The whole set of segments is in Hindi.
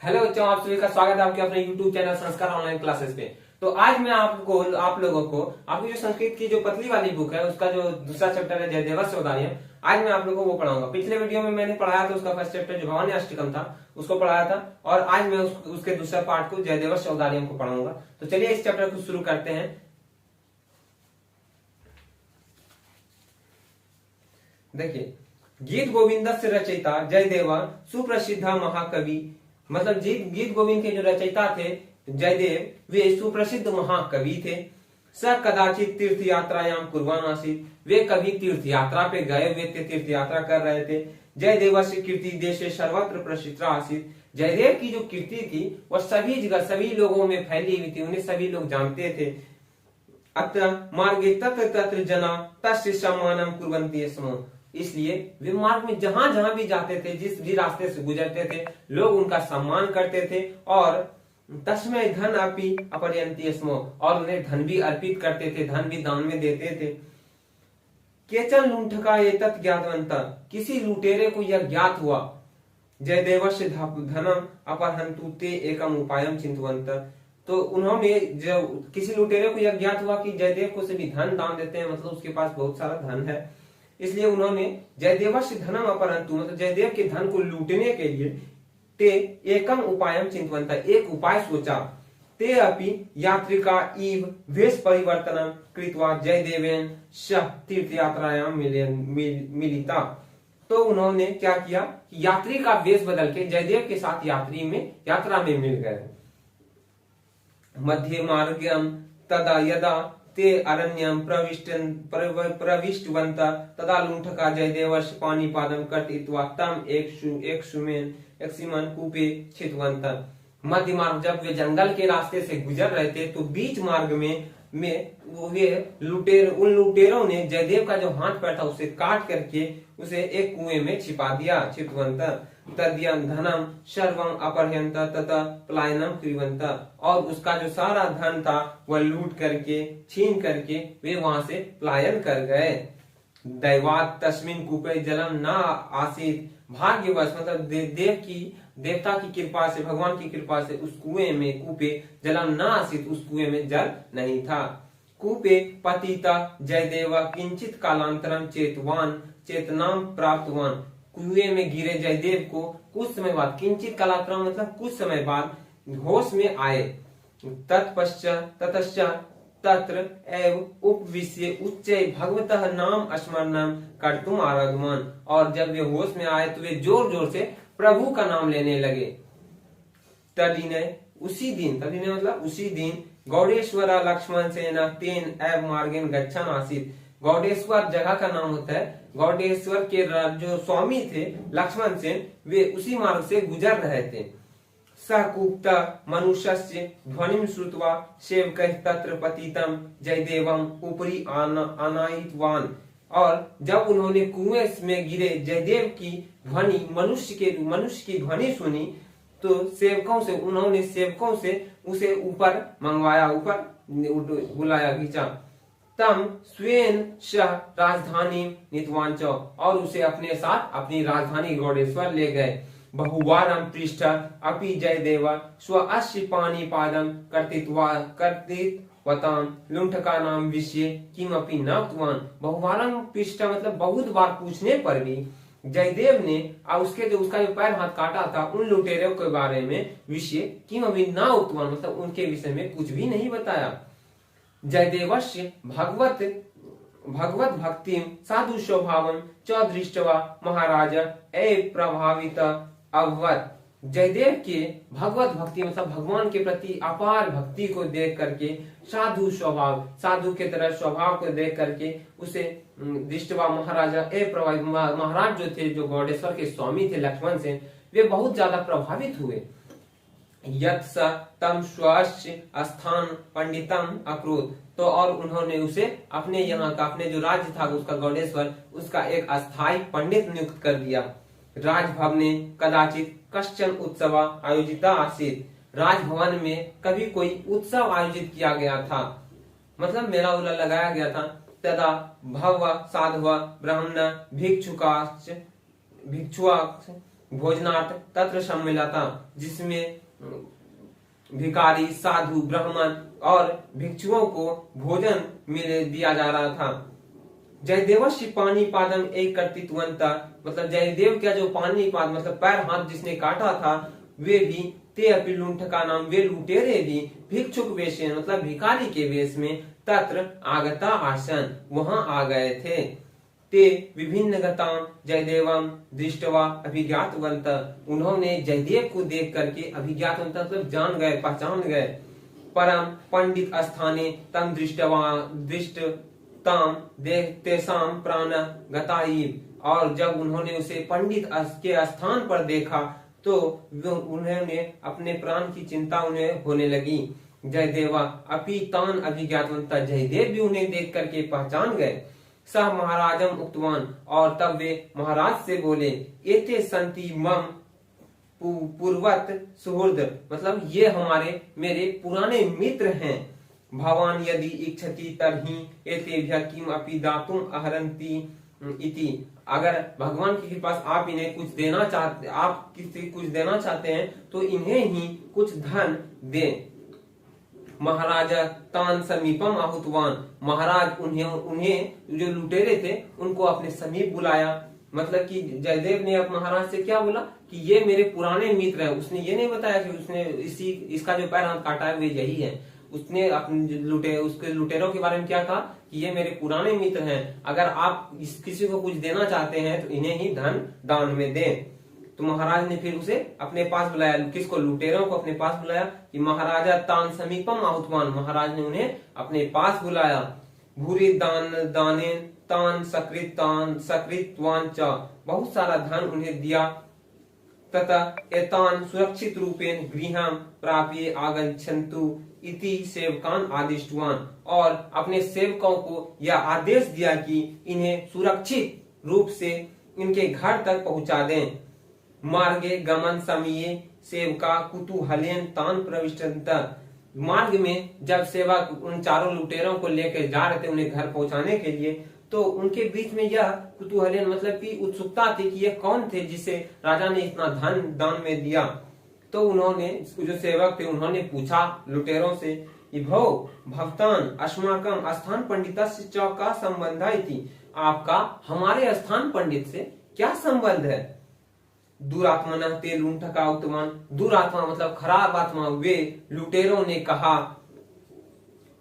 हेलो बच्चों, आप सभी का स्वागत है आपके अपने YouTube चैनल संस्कार ऑनलाइन क्लासेस पे। तो आज मैं आप लोगों को आपकी जो संस्कृत की जो पतली वाली बुक है उसका जो दूसरा चैप्टर है जयदेवस्य औदार्यम, आज मैं आप लोगों को वो पढ़ाऊंगा। पिछले वीडियो में मैंने पढ़ाया था उसका फर्स्ट चैप्टर जो भवानी अष्टकम था उसको पढ़ाया था, और आज मैं उसके दूसरे पार्ट को जयदेवस्य औदार्यम को पढ़ाऊंगा। तो चलिए इस चैप्टर को शुरू करते हैं। देखिए, गीत गोविंद से रचयिता जयदेव सुप्रसिद्ध महाकवि, मतलब गीत गोविंद के जो रचयिता थे जयदेव, वे सुप्रसिद्ध महाकवि थे। स कदाचित तीर्थ यात्रायाम कुर्वाण आसीत, वे कभी तीर्थ यात्रा पे गए हुए थे, तीर्थ यात्रा कर रहे थे। जयदेवस्य कीर्ति देशे सर्वत्र प्रसिद्ध आसीत, जयदेव की जो कीर्ति थी वह सभी जगह सभी लोगों में फैली हुई थी, उन्हें सभी लोग जानते थे। अतः मार्गे तत्र तत्र जना तस्य सम्मानम कुर्वन्ति स्म, इसलिए वे मार्ग में जहां जहां भी जाते थे, जिस भी रास्ते से गुजरते थे, लोग उनका सम्मान करते थे। और तस्मै धन अपि अपरयन्ति स्म, और उन्हें धन भी अर्पित करते थे, धन भी दान में देते थे। केचन लुंठका एतत् ज्ञातवन्तः, किसी लुटेरे को यह ज्ञात हुआ जयदेवस्य धनम अपहरन्तु ते एकम उपायम चिंतवन्तः, तो उन्होंने जो किसी लुटेरे को यह ज्ञात हुआ कि जयदेव को सभी धन दान देते हैं, मतलब उसके पास बहुत सारा धन है, इसलिए उन्होंने जयदेवस्य धनम अपहरन्तु, मतलब जयदेव के धन को लूटने के लिए ते एकम उपायम चिंतवन्तः, एक उपाय सोचा। ते अपि यात्रिका इव वेश परिवर्तनम कृत्वा जयदेवेन सह तीर्थ यात्रायाम मिलिता, तो उन्होंने क्या किया कि यात्री का वेश बदल के जयदेव के साथ यात्रा में मिल गए। मध्य मार्गम तदा यदा ते अरण्यम प्रविष्टवन्त तदा लुंठका जयदेवस्य पाणिपादं कर्तयित्वा तम एक सीमन कूपे छितवन्त। मध्य मार्ग, जब वे जंगल के रास्ते से गुजर रहे थे तो बीच मार्ग में उन लुटेरों ने जयदेव का जो हाथ पैर था उसे काट करके उसे एक कुएं में छिपा दिया। छिपवन्त तद्यं धनम सर्वं अपहृत तथा पलायनम कृवन्त, और उसका जो सारा धन था वह लूट करके छीन करके वे वहां से पलायन कर गए। दैवात तस्मिन कूपे जलम न आसीत, भाग्यवश, मतलब देवता की कृपा से, भगवान की कृपा से उस कुएं में कूपे जलम न आसीत, उस कुएं में जल नहीं था। कूपे पतिता जयदेव किंचित कालांतरम चेतनाम प्राप्तवान, कुएं में गिरे जयदेव को कुछ समय बाद, किंचित कालांतरम मतलब कुछ समय बाद, होश में आए। ततश्चात् तत्र एव उपविश्य उच्चै भगवतः नाम स्मरणम कर्तुम आरभमान, और जब वे होश में आए तो वे जोर जोर से प्रभु का नाम लेने लगे। तदिने उसी दिन गौडेश्वर लक्ष्मण सेना तेन एव मार्गेन गच्छन् आसीत्, गौडेश्वर जगह का नाम होता है। गौडेश्वर के जो स्वामी थे लक्ष्मण सेन, वे उसी मार्ग से गुजर रहे थे। सहकूप्ता मनुष्यस्य ध्वनिं श्रुत्वा सेवकैः तत्र पतितं जयदेवं उपरि आनायितवान्, और जब उन्होंने कुएं में गिरे जयदेव की ध्वनि, मनुष्य की ध्वनि सुनी, तो उन्होंने सेवकों से उसे ऊपर मंगवाया, ऊपर बुलाया, खींचा। तम स्वेन सह राजधानी नीतवांच, और उसे अपने साथ अपनी राजधानी गौडेश्वर ले गए। बहुवारं पृष्ठ अपि जयदेव स्वस्य पाणिपादं कर्तयित्वा लुंठकानां विषये किमपि न उक्तवान्। बहुवारं पृष्ठ मतलब बहुत बार पूछने पर भी जयदेव ने उसका जो पैर हाथ काटा था उन लुटेरों के बारे में विषय किमपि न उक्तवान्, मतलब उनके विषय में कुछ भी नहीं बताया। जयदेवस्य भगवत भक्तिं साधु स्वभावं च दृष्ट्वा महाराज प्रभावित अभवत्, जयदेव के भगवत भक्ति मतलब भगवान के प्रति अपार भक्ति को देख करके, साधु के तरह स्वभाव को देख करके उसे दृष्टवा महाराजा प्रभावित, महाराज जो थे, जो गौडेश्वर के स्वामी थे लक्ष्मण सेन, वे बहुत ज्यादा प्रभावित हुए। यत् तम स्वस्य स्थान पंडितम अक्रोध, तो और उन्होंने उसे अपने यहाँ का, अपने जो राज्य था उसका गौडेश्वर, उसका एक अस्थायी पंडित नियुक्त कर दिया। राजभवने कदाचित कश्चन उत्सव आयोजिता आसीत, राजभवन में कभी कोई उत्सव आयोजित किया गया था, मतलब मेला उला लगाया गया था। तदा भव साधव ब्राह्मण भिक्षुआ भोजनार्थ तत्र सम्मिलता, जिसमें भिखारी, साधु, ब्राह्मण और भिक्षुओं को भोजन मिल दिया जा रहा था। जयदेवस्य पाणिपादम एक कर्तृत्वंता, मतलब जयदेव का जो पाणिपाद मतलब पैर हाथ जिसने काटा था, वे भी ते अपि लुंठका नाम, वे लुटेरे भी भिक्षुक वेश मतलब भिखारी के वेश में तत्र आगता आसन, वहां आ गए थे। ते विभिन्न गताम जयदेवम दृष्टवा अभिज्ञातवंत, उन्होंने जयदेव को देख करके अभिज्ञातवंत मतलब जान गए, पहचान गए। परम पंडित स्थाने तम दृष्ट ताम तेसाम प्राण गताई, और जब उन्होंने उसे पंडित के स्थान पर देखा तो उन्होंने अपने प्राण की चिंता उन्हें होने लगी। जयदेवा अपि तान अभिज्ञातवंता, जयदेव भी उन्हें देख करके पहचान गए। सह महाराजम उक्तवान, और तब वे महाराज से बोले, एते संति मम पूर्वत सुहृद, मतलब ये हमारे मेरे पुराने मित्र हैं। भवान यदि इच्छति तर्हि एतेभ्यः किम अपि दातुम अहरन्ति इति, अगर भगवान की कृपा से आप इन्हें कुछ देना चाहते, आप किसी कुछ देना चाहते हैं तो इन्हें ही कुछ धन दें। महाराज तान समीपम आहुतवान, महाराज उन्हें जो लुटेरे थे उनको अपने समीप बुलाया। मतलब कि जयदेव ने अब महाराज से क्या बोला कि ये मेरे पुराने मित्र हैं। उसने ये नहीं बताया कि उसने इसका जो पैर हाथ काटा है वे यही है। उसने अपने उसके लुटेरों के बारे में क्या कहा कि ये मेरे पुराने मित्र हैं, अगर आप किसी को कुछ देना चाहते हैं तो इन्हें ही धन दान में दें। तो महाराज ने फिर उसे अपने पास बुलाया, किसको, लुटेरों को अपने पास बुलाया कि महाराजा तान समीपम आहुतवान, महाराज ने उन्हें अपने पास बुलाया। भूरि दान दाने तान सकृतवान च, बहुत सारा धन उन्हें दिया। तथा एतान सुरक्षित रूपेण गृहं प्राप्य आगच्छन्तु इति सेवकान आदिष्टवान, और अपने सेवकों को यह आदेश दिया कि इन्हें सुरक्षित रूप से इनके घर तक पहुंचा दें। मार्गे गमन समये सेवका कुतूहलेन तान प्रविष्टन्त, मार्ग में जब सेवक उन चारों लुटेरों को लेकर जा रहे थे उन्हें घर पहुंचाने के लिए, तो उनके बीच में यह कुतूहलेन मतलब की उत्सुकता थी कि ये कौन थे जिसे राजा ने इतना धन दान में दिया। तो उन्होंने जो सेवक थे उन्होंने पूछा लुटेरों से, भो भक्तान अस्माकं स्थान पंडितस्य च का संबंध इति, आपका हमारे स्थान पंडित से क्या संबंध है। दुरात्मन ते लुंठका उत्तमान, दुरात्मा मतलब खराब आत्मा, वे लुटेरों ने कहा,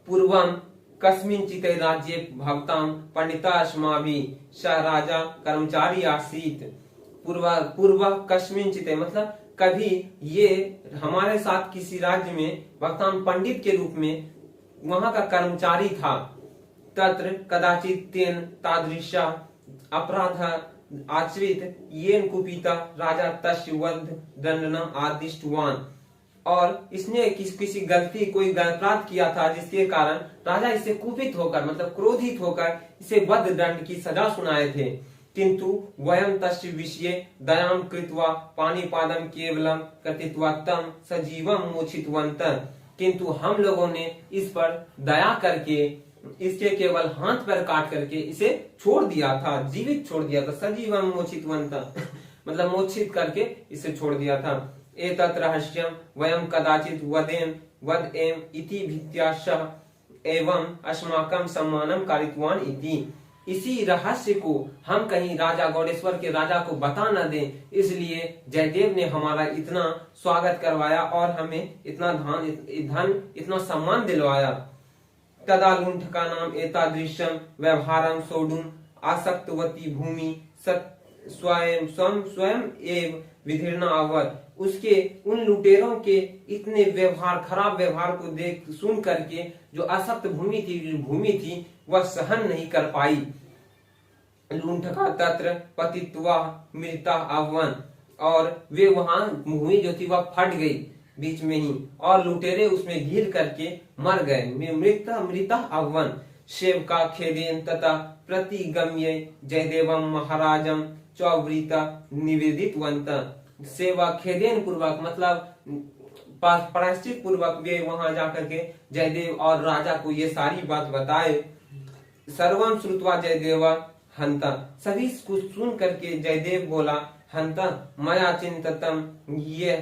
पूर्वम कस्मिंचित् राज्ये भक्ताम पंडितास्माभि स राजा कर्मचारी आसीत। पूर्व कस्मिंचित् मतलब कभी ये हमारे साथ किसी राज्य में भक्तान पंडित के रूप में वहां का कर्मचारी था। तत्र कदाचित तेन तादृशा अपराध आचरित येन कुपिता राजा तस्य वध दंडनम आदिष्टवान, और इसने किसी गलती कोई अपराध किया था जिसके कारण राजा इससे कुपित होकर मतलब क्रोधित होकर इसे वध दंड की सजा सुनाए थे। किंतु वयम तस्य विषये दयाम कृत्वा पाणिपादम केवलम कृत्वा तम सजीवम मोचितवंत, किंतु हम लोगों ने इस पर दया करके इसके केवल हाथ पैर काट करके इसे छोड़ दिया था, जीवित छोड़ दिया था। सजीवम मोचितवंत मतलब मोचित करके इसे छोड़ दिया था। एतत् रहस्यम वयम कदाचित वद एम इति भित्याशः एवं अस्माकं सम्मानम कारितवान इति, इसी रहस्य को हम कहीं राजा गौडेश्वर के राजा को बता न दें, इसलिए जयदेव ने हमारा इतना स्वागत करवाया और हमें इतना धन इतना सम्मान दिलवाया। तदा लुंठका नाम एतादृशम व्यवहारम सोढुम आसक्तवती भूमि स्वयं एव विधीर्णा अवत, उसके उन लुटेरों के इतने खराब व्यवहार को देख सुन करके जो आसक्त भूमि थी वह सहन नहीं कर पाई। लुंठका तत्र पतित्वा मृता अवन, और वे वहां भूमि जो थी वह फट गई बीच में ही, और लुटेरे उसमें गिर करके मर गए। मृता अवन सेवका खेदेन तथा प्रतिगम्य जयदेवम महाराजम चौवृता निवेदितवंत, सेवा खेदेन पूर्वक मतलब प्रायश्चित पूर्वक वे वहां जाकर के जयदेव और राजा को ये सारी बात बताए। सर्वम श्रुत्वा जयदेवा हंता, सभी कुछ सुन करके जयदेव बोला हंत मया चिंततम ये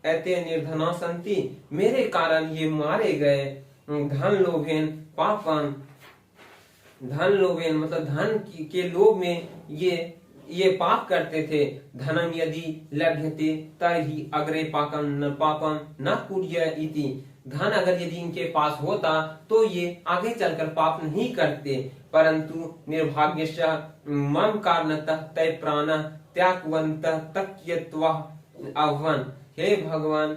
एते निर्धना संति, मेरे कारण ये मारे गए। धन लोभेन पापम, धन लोभेन मतलब धन के लोभ में ये पाप करते थे। धनम यदि लभ्यते तर्हि अग्रे पापम न कुर्य इति, धन अगर यदि इनके पास होता तो ये आगे चलकर पाप नहीं करते। परंतु निर्भाग्यस्य मम कारणतः तय प्राण त्यागवन्तः तक्यत्वा अभवन्, हे भगवान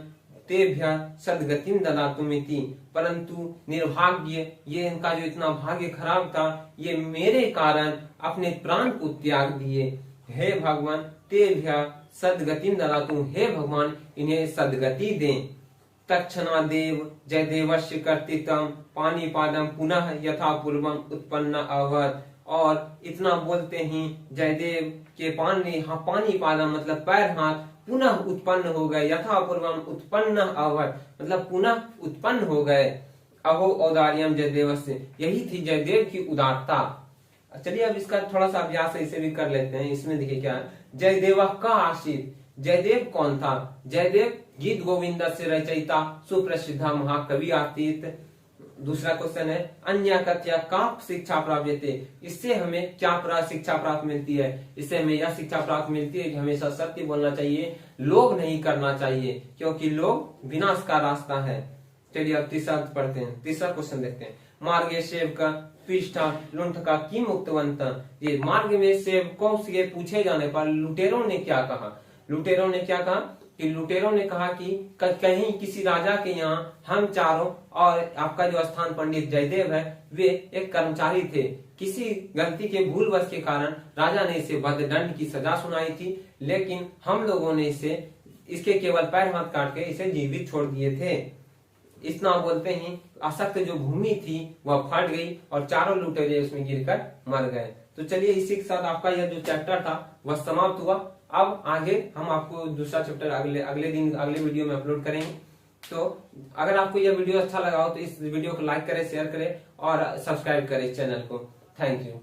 तेभ्य सद्गतिम ददातुमिति, परंतु निर्भाग्य ये इनका जो इतना भाग्य खराब था, ये मेरे कारण अपने प्राण को त्याग दिए। हे भगवान तेभ्य सद्गतिम ददातु, हे भगवान इन्हें सद्गति दें। तक्षणादेव जयदेवस्य कर्तितम पाणिपादम पुनः यथा पूर्वम उत्पन्न अभवत्, और इतना बोलते ही जयदेव के पाणिपादम मतलब पैर हाथ पुनः उत्पन्न हो गए। यथा पूर्वम उत्पन्न अभवत् मतलब पुनः उत्पन्न हो गए। अहो औदार्यम जयदेवस्य, यही थी जयदेव की उदारता। चलिए अब इसका थोड़ा सा अभ्यास इसे भी कर लेते हैं। इसमें देखिए क्या है, जयदेव का आशित, जयदेव कौन था? जयदेव गीत गोविंद से रचयिता सुप्रसिद्ध महाकवि आतीत। दूसरा क्वेश्चन है अन्य कथ्य का शिक्षा प्राप्त, इससे हमें क्या शिक्षा प्राप्त मिलती है? इससे हमें यह शिक्षा प्राप्त मिलती है कि हमेशा सत्य बोलना चाहिए, लोभ नहीं करना चाहिए, क्योंकि लोभ विनाश का रास्ता है। चलिए अब तीसरा पढ़ते हैं, तीसरा क्वेश्चन देखते हैं। मार्गे सेवका पृष्ठा लुंठ का की मुक्तवंत, ये मार्ग में सेवकों से पूछे जाने पर लुटेरों ने क्या कहा? लुटेरों ने क्या कहा कि लुटेरों ने कहा कि कहीं किसी राजा के यहाँ हम चारों और आपका जो स्थान पंडित जयदेव है वे एक कर्मचारी थे। किसी गलती के भूलवश के कारण राजा ने इसे बद्दंड की सजा सुनाई थी, लेकिन हम लोगों ने इसके केवल पैर हाथ काट के इसे जीवित छोड़ दिए थे। इतना बोलते ही आसक्त जो भूमि थी वह फट गई और चारों लुटेरे उसमें गिरकर मर गए। तो चलिए इसी के साथ आपका यह जो चैप्टर था वह समाप्त हुआ। अब आगे हम आपको दूसरा चैप्टर अगले वीडियो में अपलोड करेंगे। तो अगर आपको यह वीडियो अच्छा लगा हो तो इस वीडियो को लाइक करें, शेयर करें और सब्सक्राइब करें इस चैनल को। Thank you.